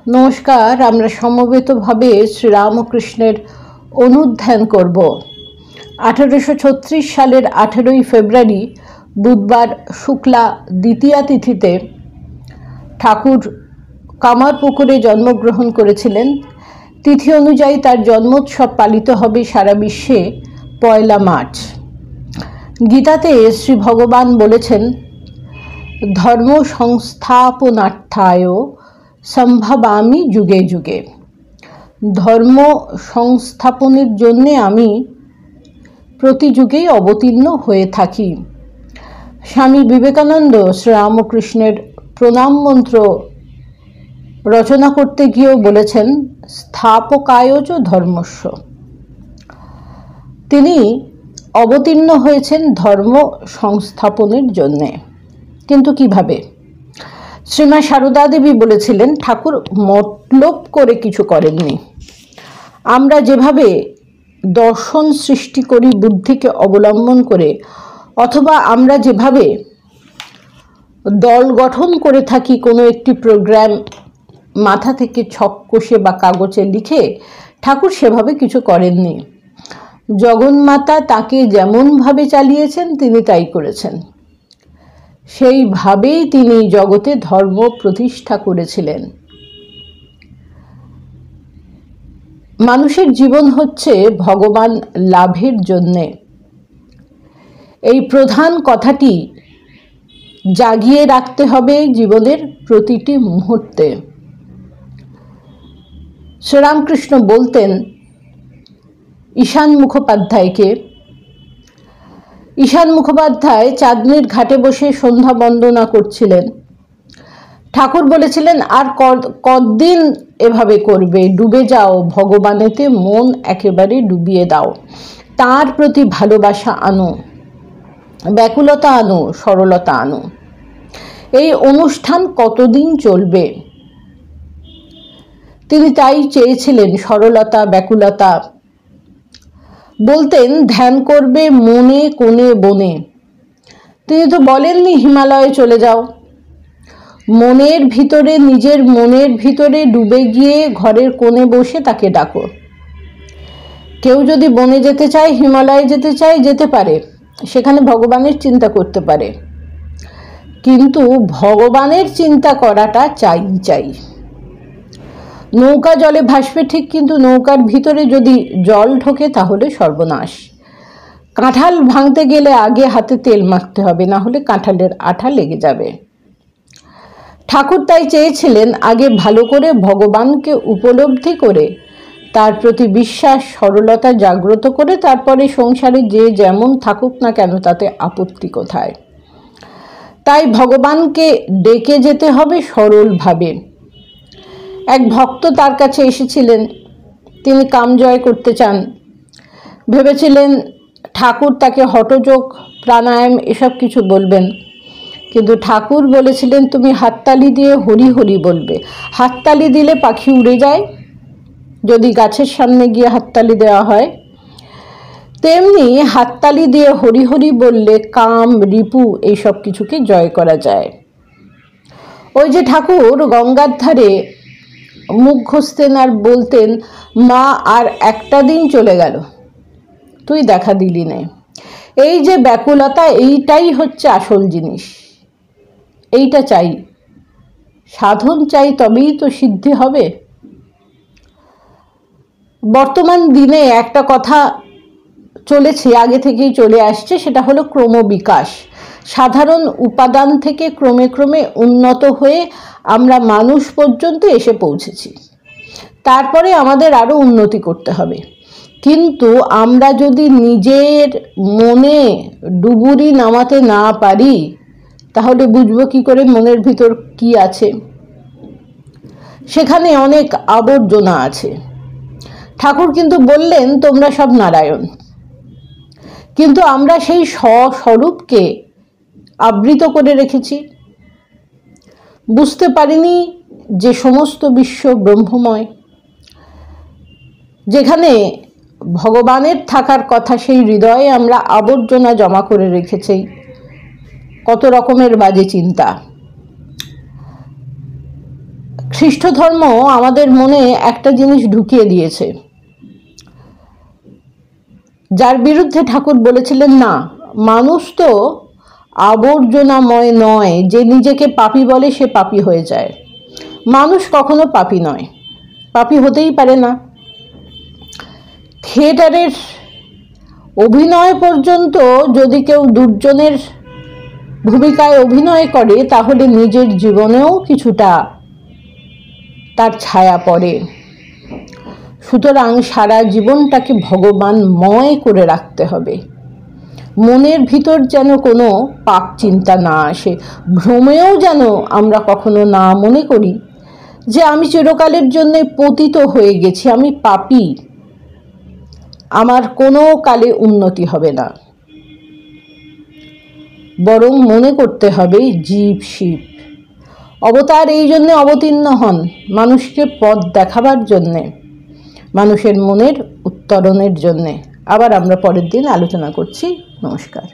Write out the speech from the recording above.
নমস্কার, আমরা সমবেতভাবে শ্রীরামকৃষ্ণের অনুধ্যান করব। 1836 সালের 18ই ফেব্রুয়ারি বুধবার শুক্লা দ্বিতীয়া তিথিতে ঠাকুর কামারপুকুরে জন্মগ্রহণ করেছিলেন। তিথি অনুযায়ী তার জন্মোৎসব পালিত হবে সারা বিশ্বে 1 মার্চ। গীতাতে শ্রী ভগবান বলেছেন, ধর্ম সংস্থাপনার্থায় সম্ভবামি যুগে যুগে। ধর্ম সংস্থাপনের জন্যে আমি প্রতি যুগেই অবতীর্ণ হয়ে থাকি। স্বামী বিবেকানন্দ শ্রীরামকৃষ্ণের প্রণাম মন্ত্র রচনা করতে গিয়েও বলেছেন, স্থাপকায় চ ধর্মস্য। তিনি অবতীর্ণ হয়েছেন ধর্ম সংস্থাপনের জন্যে। কিন্তু কিভাবে? শ্রীমা সারদা দেবী বলেছিলেন, ঠাকুর মতলব করে কিছু করেননি। আমরা যেভাবে দর্শন সৃষ্টি করি বুদ্ধিকে অবলম্বন করে, অথবা আমরা যেভাবে দল গঠন করে থাকি কোনো একটি প্রোগ্রাম মাথা থেকে ছক কষে বা কাগজে লিখে, ঠাকুর সেভাবে কিছু করেননি। জগন্মাতা তাকে যেমনভাবে চালিয়েছেন তিনি তাই করেছেন। সেইভাবেই তিনি জগতে ধর্ম প্রতিষ্ঠা করেছিলেন। মানুষের জীবন হচ্ছে ভগবান লাভের জন্যে। এই প্রধান কথাটি জাগিয়ে রাখতে হবে জীবনের প্রতিটি মুহূর্তে। শ্রীরামকৃষ্ণ বলতেন ঈশান মুখোপাধ্যায়কে, ঈশান মুখোপাধ্যায় চাঁদনির ঘাটে বসে সন্ধ্যা বন্দনা করছিলেন। ঠাকুর বলেছিলেন, আর কতদিন এভাবে করবে? ডুবে যাও ভগবানেতে, মন একেবারে ডুবিয়ে দাও। তার প্রতি ভালোবাসা আনো, ব্যাকুলতা আনো, সরলতা আনো। এই অনুষ্ঠান কতদিন চলবে? তিনি তাই চেয়েছিলেন, সরলতা, ব্যাকুলতা। বলতেন, ধ্যান করবে মনে কোণে বনে। তিনি তো বলেননি হিমালয়ে চলে যাও। মনের ভিতরে, নিজের মনের ভিতরে ডুবে গিয়ে ঘরের কোণে বসে তাকে ডাকো। কেউ যদি বনে যেতে চায়, হিমালয়ে যেতে চায়, যেতে পারে, সেখানে ভগবানের চিন্তা করতে পারে। কিন্তু ভগবানের চিন্তা করাটা চাই। নৌকা জলে ভাসবে ঠিক, কিন্তু নৌকার ভিতরে যদি জল ঢোকে তাহলে সর্বনাশ। কাঁঠাল ভাঙতে গেলে আগে হাতে তেল মাখতে হবে, না হলে কাঁঠালের আঠা লেগে যাবে। ঠাকুর তাই চেয়েছিলেন, আগে ভালো করে ভগবানকে উপলব্ধি করে, তার প্রতি বিশ্বাস, সরলতা জাগ্রত করে, তারপরে সংসারে যে যেমন থাকুক না কেন তাতে আপত্তি কোথায়। তাই ভগবানকে ডেকে যেতে হবে সরলভাবে। এক ভক্ত তার কাছে এসেছিলেন, তিনি কাম জয় করতে চান। ভেবেছিলেন ঠাকুর তাকে হঠযোগ, প্রাণায়াম এসব কিছু বলবেন, কিন্তু ঠাকুর বলেছিলেন, তুমি হাততালি দিয়ে হরি হরি বলবে। হাততালি দিলে পাখি উড়ে যায়, যদি গাছের সামনে গিয়ে হাততালি দেওয়া হয়। তেমনি হাততালি দিয়ে হরি হরি বললে কাম, রিপু এইসব কিছুকে জয় করা যায়। ওই যে ঠাকুর গঙ্গার ধারে মুখ ঘষতেন আর বলতেন, মা আর একটা দিন চলে গেল, তুই দেখা দিলি নে। এই যে ব্যাকুলতা, এইটাই হচ্ছে আসল জিনিস। এইটা চাই, সাধন চাই, তবেই তো সিদ্ধি হবে। বর্তমান দিনে একটা কথা চলেছে, আগে থেকেই চলে আসছে, সেটা হলো ক্রমবিকাশ। সাধারণ উপাদান থেকে ক্রমে ক্রমে উন্নত হয়ে আমরা মানুষ পর্যন্ত এসে পৌঁছেছি। তারপরে আমাদের আরও উন্নতি করতে হবে। কিন্তু আমরা যদি নিজের মনে ডুবুরি নামাতে না পারি, তাহলে বুঝবো কি করে মনের ভিতর কি আছে? সেখানে অনেক আবর্জনা আছে। ঠাকুর কিন্তু বললেন, তোমরা সব নারায়ণ। কিন্তু আমরা সেই স্বস্বরূপকে আবৃত করে রেখেছি। বুঝতে পারিনি যে সমস্ত বিশ্ব ব্রহ্মময়। যেখানে ভগবানের থাকার কথা, সেই হৃদয়ে আমরা আবর্জনা জমা করে রেখেছি, কত রকমের বাজে চিন্তা। খ্রিস্ট ধর্ম আমাদের মনে একটা জিনিস ঢুকিয়ে দিয়েছে, যার বিরুদ্ধে ঠাকুর বলেছিলেন, না, মানুষ তো আবর্জনাময় নয়, যে নিজেকে পাপী বলে সে পাপী হয়ে যায়। মানুষ কখনো পাপী নয়, পাপী হতেই পারে না। থিয়েটারের অভিনয় পর্যন্ত যদি কেউ দুর্জনের ভূমিকায় অভিনয় করে তাহলে নিজের জীবনেও কিছুটা তার ছায়া পড়ে। সুতরাং সারা জীবনটাকে ভগবানময় করে রাখতে হবে। মনের ভিতর যেন কোনো পাপ চিন্তা না আসে, ভ্রমেও যেন আমরা কখনো না মনে করি যে আমি চিরকালের জন্য পতিত হয়ে গেছি, আমি পাপী, আমার কোনো কালে উন্নতি হবে না। বরং মনে করতে হবে জীব শিব অবতার এই জন্যে অবতীর্ণ হন, মানুষকে পথ দেখাবার জন্যে, মানুষের মনের উত্তরণের জন্যে। আবার আমরা পরের দিন আলোচনা করছি। নমস্কার।